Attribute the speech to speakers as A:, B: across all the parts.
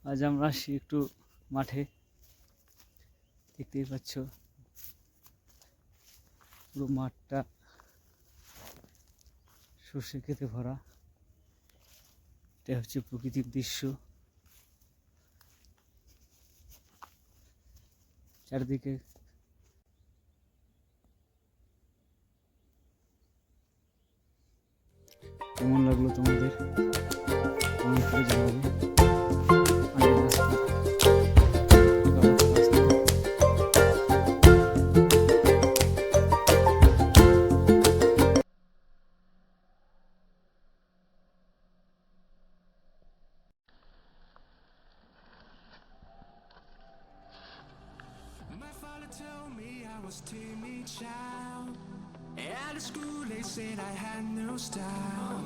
A: আজ আমরা আসি একটু মাঠে, দেখতেই পাচ্ছ পুরো মাঠটা সর্ষে ক্ষেতে ভরা। এটা হচ্ছে প্রকৃতির দৃশ্য, চারিদিকে কেমন লাগলো তোমাদের কমেন্ট করে জানাবে।
B: My father told me I was timid child. At school they said I had no style.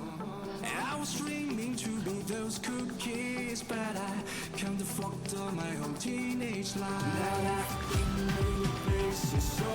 B: I was dreaming to be those cool kids, but I come to fucked up my whole teenage life. Now I've been many places, so